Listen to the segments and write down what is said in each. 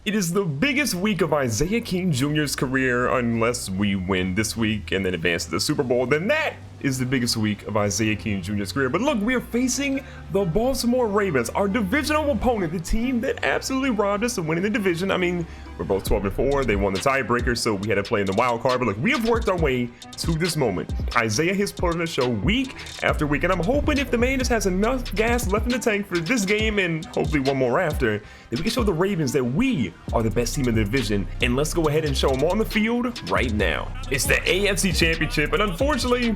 It is the biggest week of Isaiah King Jr.'s career, unless we win this week and then advance to the Super Bowl. Then that is the biggest week of Isaiah King Jr.'s career. But look, we are facing the Baltimore Ravens, our divisional opponent, the team that absolutely robbed us of winning the division. I mean, we're both 12-4. They won the tiebreaker, so we had to play in the wild card. But look, we have worked our way to this moment. Isaiah has put on the show week after week, and I'm hoping if the man just has enough gas left in the tank for this game and hopefully one more after, that we can show the Ravens that we are the best team in the division. And let's go ahead and show them on the field right now. It's the AFC Championship, and unfortunately,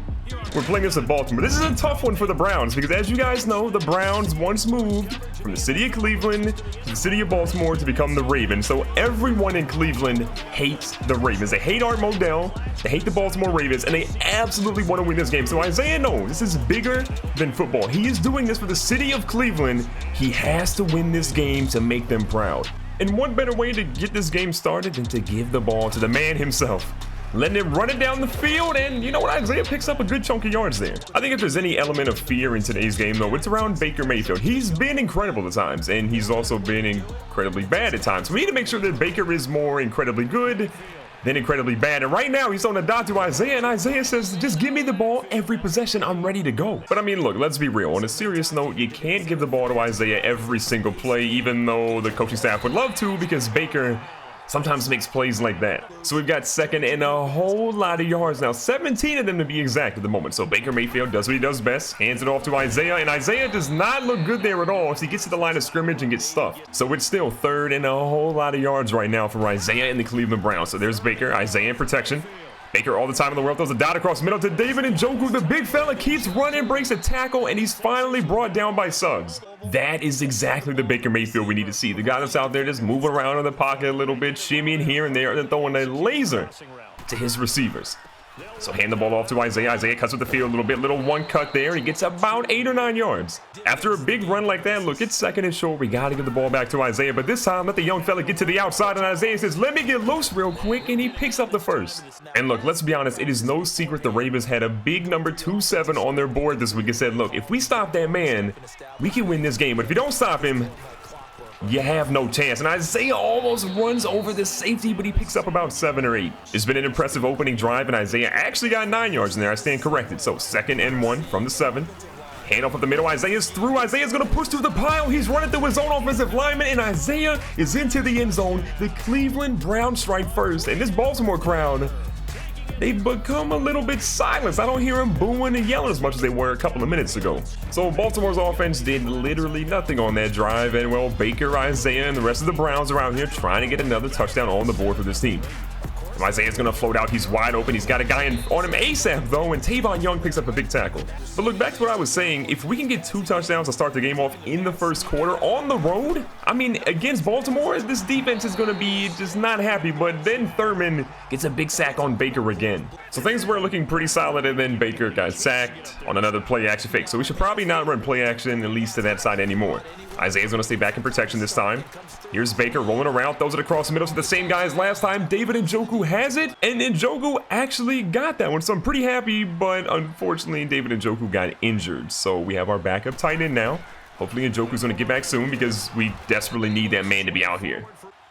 we're playing this in Baltimore. This is a tough one for the Browns because, as you guys know, the Browns once moved from the city of Cleveland to the city of Baltimore to become the Ravens. So everyone in Cleveland hates the Ravens. They hate Art Modell, they hate the Baltimore Ravens, and they absolutely want to win this game. So Isaiah knows this is bigger than football. He is doing this for the city of Cleveland. He has to win this game to make them proud. And what better way to get this game started than to give the ball to the man himself? Letting him run it down the field, and you know what? Isaiah picks up a good chunk of yards there. I think if there's any element of fear in today's game, though, it's around Baker Mayfield. He's been incredible at times, and he's also been incredibly bad at times. We need to make sure that Baker is more incredibly good than incredibly bad. And right now, he's on a dot to Isaiah, and Isaiah says, just give me the ball every possession. I'm ready to go. But I mean, look, let's be real. On a serious note, you can't give the ball to Isaiah every single play, even though the coaching staff would love to, because Baker sometimes makes plays like that. So we've got second and a whole lot of yards now, 17 of them to be exact at the moment. So Baker Mayfield does what he does best, hands it off to Isaiah, and Isaiah does not look good there at all as he gets to the line of scrimmage and gets stuffed. So it's still third and a whole lot of yards right now for Isaiah and the Cleveland Browns. So there's Baker, Isaiah in protection. Baker all the time in the world throws a dot across the middle to David Njoku. The big fella keeps running, breaks a tackle, and he's finally brought down by Suggs. That is exactly the Baker Mayfield we need to see. The guy that's out there just moving around in the pocket a little bit, shimmying here and there, and then throwing a laser to his receivers. So hand the ball off to Isaiah. Isaiah cuts with the field a little bit. Little one cut there. He gets about 8 or 9 yards. After a big run like that, look, it's second and short. We got to get the ball back to Isaiah. But this time, let the young fella get to the outside. And Isaiah says, let me get loose real quick. And he picks up the first. And look, let's be honest. It is no secret the Ravens had a big number 2-7 on their board this week and said, look, if we stop that man, we can win this game. But if you don't stop him, you have no chance. And Isaiah almost runs over the safety, but he picks up about 7 or 8. It's been an impressive opening drive, and Isaiah actually got 9 yards in there. I stand corrected. So second and 1 from the 7. Hand off at the middle. Isaiah's through. Isaiah's going to push through the pile. He's running through his own offensive lineman, and Isaiah is into the end zone. The Cleveland Browns strike first, and this Baltimore crowd, they've become a little bit silenced. I don't hear them booing and yelling as much as they were a couple of minutes ago. So Baltimore's offense did literally nothing on that drive, and well, Baker, Isaiah, and the rest of the Browns around here trying to get another touchdown on the board for this team. Isaiah's going to float out. He's wide open. He's got a guy on him ASAP, though, and Tavon Young picks up a big tackle. But look, back to what I was saying. If we can get 2 touchdowns to start the game off in the first quarter on the road, I mean, against Baltimore, this defense is going to be just not happy. But then Thurman gets a big sack on Baker again. So things were looking pretty solid, and then Baker got sacked on another play action fake. So we should probably not run play action, at least to that side anymore. Isaiah's going to stay back in protection this time. Here's Baker rolling around, throws it across the middle to the same guy as last time. David Njoku has it, and Njoku actually got that one, so I'm pretty happy, but unfortunately, David Njoku got injured. So we have our backup tight end now. Hopefully Njoku's going to get back soon because we desperately need that man to be out here.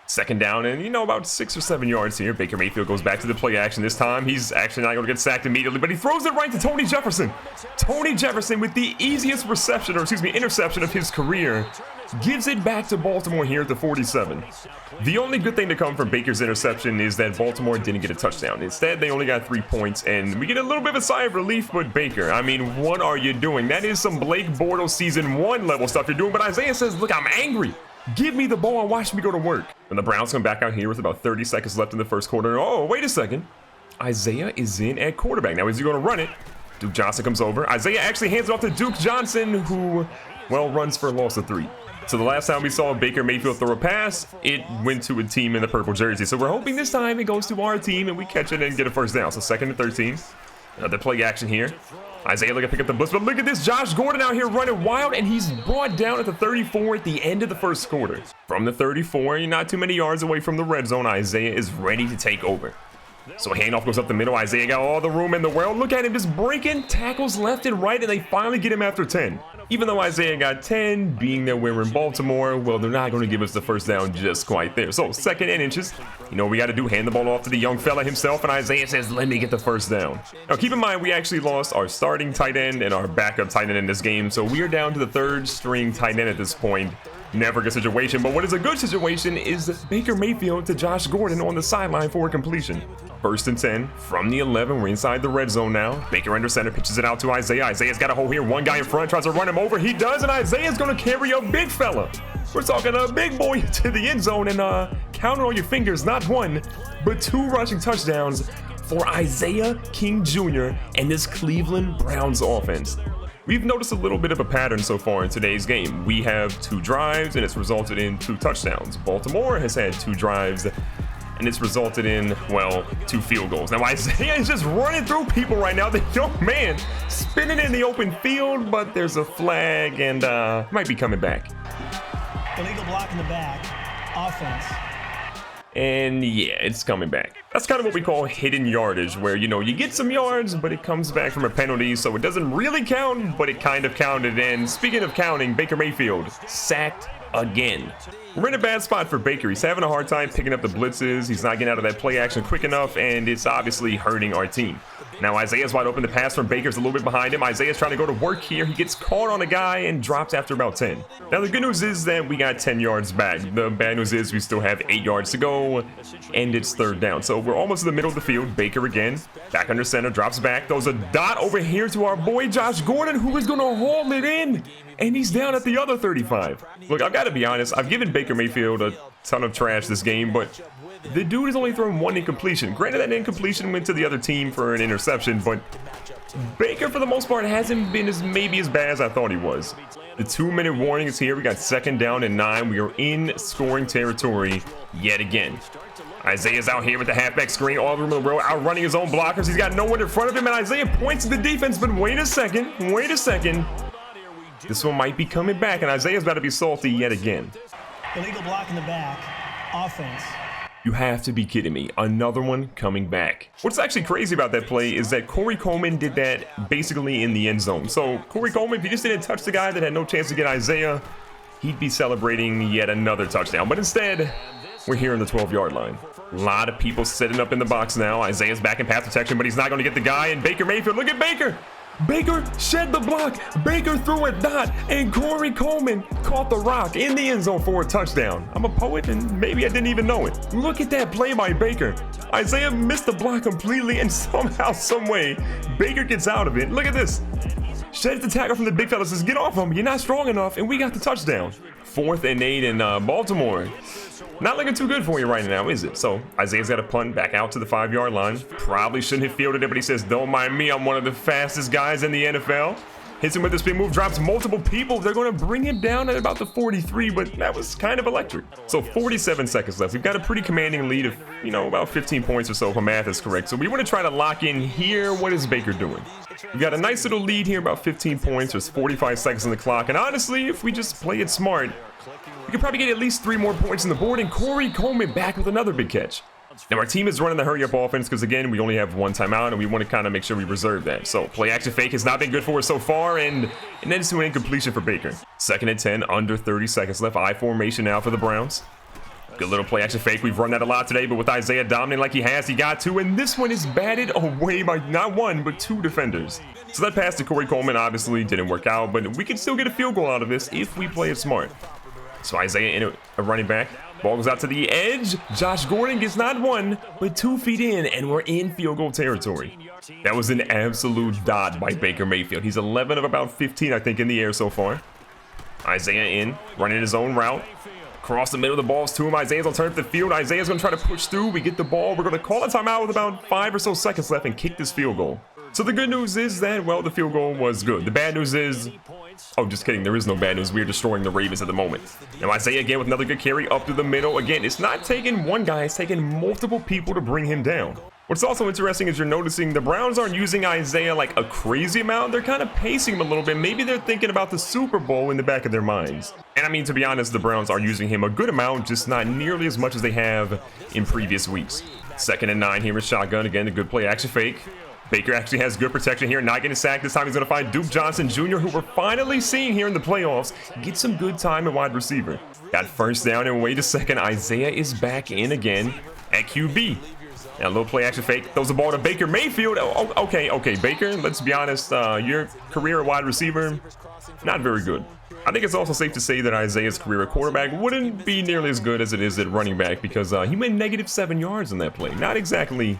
Second down and, about 6 or 7 yards here. Baker Mayfield goes back to the play action this time. He's actually not going to get sacked immediately, but he throws it right to Tony Jefferson. Tony Jefferson with the easiest interception of his career gives it back to Baltimore here at the 47. The only good thing to come from Baker's interception is that Baltimore didn't get a touchdown. Instead, they only got 3 points, and we get a little bit of a sigh of relief, but Baker, I mean, what are you doing? That is some Blake Bortles season 1 level stuff you're doing, but Isaiah says, look, I'm angry. Give me the ball and watch me go to work. And the Browns come back out here with about 30 seconds left in the first quarter. Oh, wait a second. Isaiah is in at quarterback. Now, is he going to run it? Duke Johnson comes over. Isaiah actually hands it off to Duke Johnson, who, well, runs for a loss of 3. So the last time we saw Baker Mayfield throw a pass, it went to a team in the purple jersey. So we're hoping this time it goes to our team and we catch it and get a first down. So second and 13. Another play action here. Isaiah looking to pick up the blitz, but look at this. Josh Gordon out here running wild, and he's brought down at the 34 at the end of the first quarter. From the 34, you're not too many yards away from the red zone. Isaiah is ready to take over. So a handoff goes up the middle. Isaiah got all the room in the world. Look at him just breaking tackles left and right, and they finally get him after 10. Even though Isaiah got 10, being that we're in Baltimore, well, they're not going to give us the first down just quite there. So 2nd and inches, you know what we got to do, hand the ball off to the young fella himself, and Isaiah says, let me get the first down. Now keep in mind, we actually lost our starting tight end and our backup tight end in this game, so we are down to the 3rd string tight end at this point. Never a good situation, but what is a good situation is Baker Mayfield to Josh Gordon on the sideline for a completion. 1st and 10 from the 11. We're inside the red zone now. Baker under center pitches it out to Isaiah. Isaiah's got a hole here. One guy in front tries to run him over. He does, and Isaiah's going to carry a big fella. We're talking a big boy to the end zone, and count on your fingers, not 1, but 2 rushing touchdowns for Isaiah King Jr. and this Cleveland Browns offense. We've noticed a little bit of a pattern so far in today's game. We have 2 drives, and it's resulted in 2 touchdowns. Baltimore has had 2 drives, and it's resulted in, well, 2 field goals. Now, Isaiah is just running through people right now. The young man spinning in the open field, but there's a flag, and might be coming back. Illegal block in the back. Offense. And yeah, it's coming back. That's kind of what we call hidden yardage, where, you know, you get some yards, but it comes back from a penalty, so it doesn't really count, but it kind of counted. And speaking of counting, Baker Mayfield sacked again. We're in a bad spot for Baker. He's having a hard time picking up the blitzes. He's not getting out of that play action quick enough, and it's obviously hurting our team. Now Isaiah's wide open. The pass from Baker's a little bit behind him. Isaiah's trying to go to work here. He gets caught on a guy and drops after about 10. Now the good news is that we got 10 yards back. The bad news is we still have 8 yards to go, and it's 3rd down. So we're almost in the middle of the field. Baker again, back under center, drops back, throws a dot over here to our boy Josh Gordon, who is going to haul it in, and he's down at the other 35. Look, I've got to be honest. I've given Baker Mayfield a ton of trash this game, but the dude has only thrown 1 incompletion. Granted, that incompletion went to the other team for an interception, but Baker, for the most part, hasn't been maybe as bad as I thought he was. The 2-minute warning is here. We got 2nd down and 9. We are in scoring territory yet again. Isaiah's out here with the halfback screen, all room in the world, outrunning his own blockers. He's got no one in front of him, and Isaiah points to the defense, but wait a second. This one might be coming back, and Isaiah's about to be salty yet again. Illegal block in the back. Offense. You have to be kidding me. Another one coming back. What's actually crazy about that play is that Corey Coleman did that basically in the end zone. So Corey Coleman, if he just didn't touch the guy that had no chance to get Isaiah, he'd be celebrating yet another touchdown. But instead, we're here on the 12-yard line. A lot of people sitting up in the box now. Isaiah's back in pass protection, but he's not going to get the guy. And Baker Mayfield, look at Baker. Baker shed the block. Baker threw a dot, and Corey Coleman caught the rock in the end zone for a touchdown. I'm a poet, and maybe I didn't even know it. Look at that play by Baker. Isaiah missed the block completely, and somehow, someway, Baker gets out of it. Look at this. Sheds the tackle from the big fella, says, get off him. You're not strong enough, and we got the touchdown. 4th and 8 in Baltimore. Not looking too good for you right now, is it? So Isaiah's got a punt back out to the 5-yard line. Probably shouldn't have fielded it, but he says, don't mind me, I'm one of the fastest guys in the NFL. Hits him with the spin move, drops multiple people. They're going to bring him down at about the 43, but that was kind of electric. So 47 seconds left. We've got a pretty commanding lead of, you know, about 15 points or so if my math is correct. So we want to try to lock in here. What is Baker doing? We've got a nice little lead here, about 15 points. There's 45 seconds on the clock. And honestly, if we just play it smart, we could probably get at least 3 more points on the board, and Corey Coleman back with another big catch. Now our team is running the hurry-up offense because, again, we only have 1 timeout, and we want to kind of make sure we reserve that. So play action fake has not been good for us so far, and then it's to an incompletion for Baker. 2nd and 10, under 30 seconds left. I formation now for the Browns. Good little play action fake. We've run that a lot today, but with Isaiah dominating like he has, he got 2, and this one is batted away by not 1, but 2 defenders. So that pass to Corey Coleman obviously didn't work out, but we can still get a field goal out of this if we play it smart. So Isaiah in a running back. Ball goes out to the edge. Josh Gordon gets not 1, but 2 feet in, and we're in field goal territory. That was an absolute dot by Baker Mayfield. He's 11 of about 15, I think, in the air so far. Isaiah in, running his own route. Across the middle of the ball's to him. Isaiah's going to turn up the field. Isaiah's going to try to push through. We get the ball. We're going to call a timeout with about 5 or so seconds left and kick this field goal. So the good news is that, well, the field goal was good. The bad news is, oh, just kidding. There is no bad news. We are destroying the Ravens at the moment. Now Isaiah again with another good carry up to the middle. Again, it's not taking one guy. It's taking multiple people to bring him down. What's also interesting is you're noticing the Browns aren't using Isaiah like a crazy amount. They're kind of pacing him a little bit. Maybe they're thinking about the Super Bowl in the back of their minds. And I mean, to be honest, the Browns are using him a good amount, just not nearly as much as they have in previous weeks. 2nd and 9 here with shotgun. Again, a good play action fake. Baker actually has good protection here, not getting sacked. This time he's going to find Duke Johnson Jr., who we're finally seeing here in the playoffs get some good time at wide receiver. Got first down, and wait a second, Isaiah is back in again at QB. Now a little play action fake, throws the ball to Baker Mayfield. Oh, okay, Baker, let's be honest, your career at wide receiver, not very good. I think it's also safe to say that Isaiah's career at quarterback wouldn't be nearly as good as it is at running back, because he went -7 yards in that play. Not exactly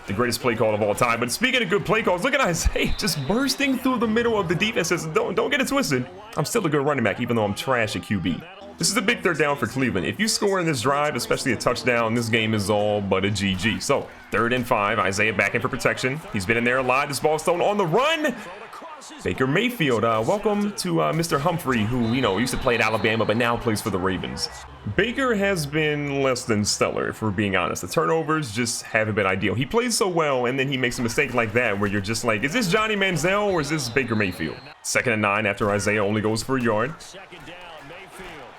the greatest play call of all time. But speaking of good play calls, look at Isaiah just bursting through the middle of the defenses. Don't get it twisted. I'm still a good running back, even though I'm trash at QB. This is a big third down for Cleveland. If you score in this drive, especially a touchdown, this game is all but a GG. So 3rd and 5, Isaiah back in for protection. He's been in there a lot. This ball's thrown on the run. Baker Mayfield, welcome to Mr. Humphrey, who, used to play at Alabama, but now plays for the Ravens. Baker has been less than stellar, if we're being honest. The turnovers just haven't been ideal. He plays so well, and then he makes a mistake like that, where you're just like, is this Johnny Manziel, or is this Baker Mayfield? 2nd and 9 after Isaiah only goes for a yard.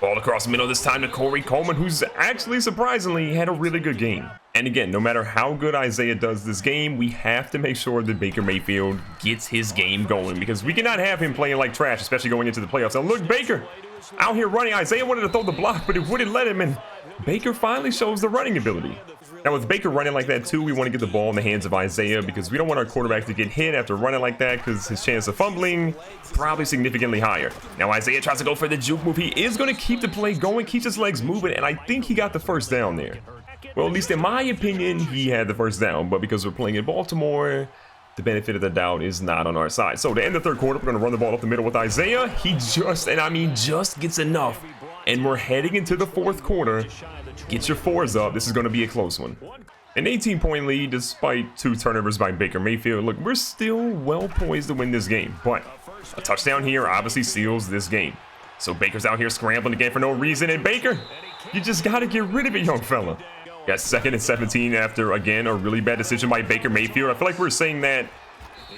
Ball across the middle this time to Corey Coleman, who's actually, surprisingly, had a really good game. And again, no matter how good Isaiah does this game, we have to make sure that Baker Mayfield gets his game going, because we cannot have him playing like trash, especially going into the playoffs. Now look, Baker out here running. Isaiah wanted to throw the block, but it wouldn't let him, and Baker finally shows the running ability. Now with Baker running like that too, we want to get the ball in the hands of Isaiah, because we don't want our quarterback to get hit after running like that, because his chance of fumbling probably significantly higher. Now Isaiah tries to go for the juke move. He is going to keep the play going, keeps his legs moving, and I think he got the first down there. Well, at least in my opinion, he had the first down, but because we're playing in Baltimore, the benefit of the doubt is not on our side. So to end the 3rd quarter, we're going to run the ball up the middle with Isaiah. He just gets enough, and we're heading into the 4th quarter. Get your 4s up. This is going to be a close one. An 18-point lead despite 2 turnovers by Baker Mayfield. Look, we're still well poised to win this game, but a touchdown here obviously seals this game. So Baker's out here scrambling again for no reason, and Baker, you just got to get rid of it, young fella. Got 2nd and 17 after, again, a really bad decision by Baker Mayfield. I feel like we're saying that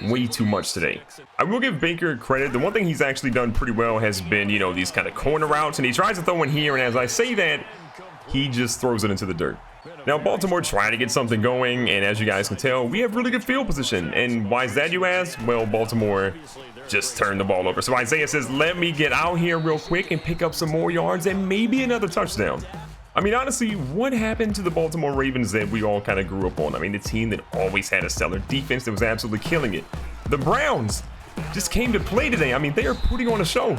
way too much today. I will give Baker credit. The one thing he's actually done pretty well has been, these kind of corner routes, and he tries to throw in here, and as I say that, he just throws it into the dirt. Now, Baltimore trying to get something going, and as you guys can tell, we have really good field position. And why is that, you ask? Well, Baltimore just turned the ball over. So Isaiah says, let me get out here real quick and pick up some more yards and maybe another touchdown. I mean, honestly, what happened to the Baltimore Ravens that we all kind of grew up on? I mean, the team that always had a stellar defense that was absolutely killing it. The Browns just came to play today. I mean, they are putting on a show.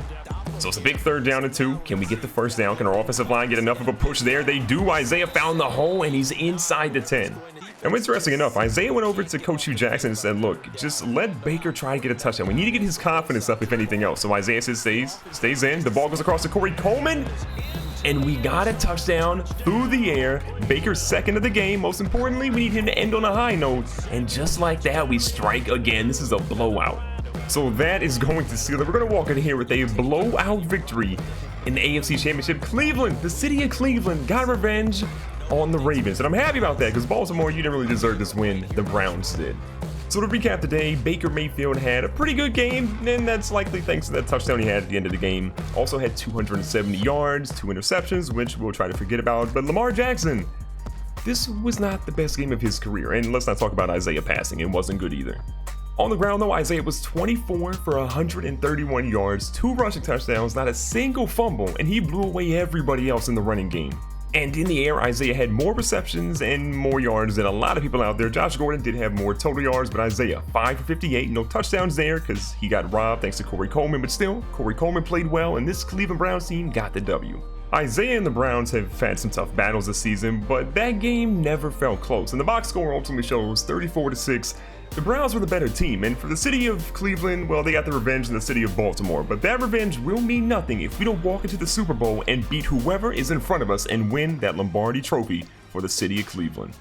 So it's a big 3rd down and 2. Can we get the first down? Can our offensive line get enough of a push there? They do. Isaiah found the hole, and he's inside the 10. And interesting enough, Isaiah went over to Coach Hugh Jackson and said, look, just let Baker try to get a touchdown. We need to get his confidence up, if anything else. So Isaiah says stays in. The ball goes across to Corey Coleman. And we got a touchdown through the air. Baker's 2nd of the game. Most importantly, we need him to end on a high note. And just like that, we strike again. This is a blowout. So that is going to seal it. We're going to walk in here with a blowout victory in the AFC Championship. Cleveland, the city of Cleveland, got revenge on the Ravens. And I'm happy about that, because Baltimore, you didn't really deserve this win. The Browns did. So to recap today, Baker Mayfield had a pretty good game, and that's likely thanks to that touchdown he had at the end of the game. Also had 270 yards, 2 interceptions, which we'll try to forget about. But Lamar Jackson, this was not the best game of his career. And let's not talk about Isaiah passing. It wasn't good either. On the ground, though, Isaiah was 24 for 131 yards, 2 rushing touchdowns, not a single fumble, and he blew away everybody else in the running game. And in the air, Isaiah had more receptions and more yards than a lot of people out there. Josh Gordon did have more total yards, but Isaiah, 5 for 58, no touchdowns there because he got robbed thanks to Corey Coleman. But still, Corey Coleman played well, and this Cleveland Browns team got the W. Isaiah and the Browns have had some tough battles this season, but that game never felt close. And the box score ultimately shows 34-6. The Browns were the better team, and for the city of Cleveland, well, they got the revenge in the city of Baltimore, but that revenge will mean nothing if we don't walk into the Super Bowl and beat whoever is in front of us and win that Lombardi trophy for the city of Cleveland.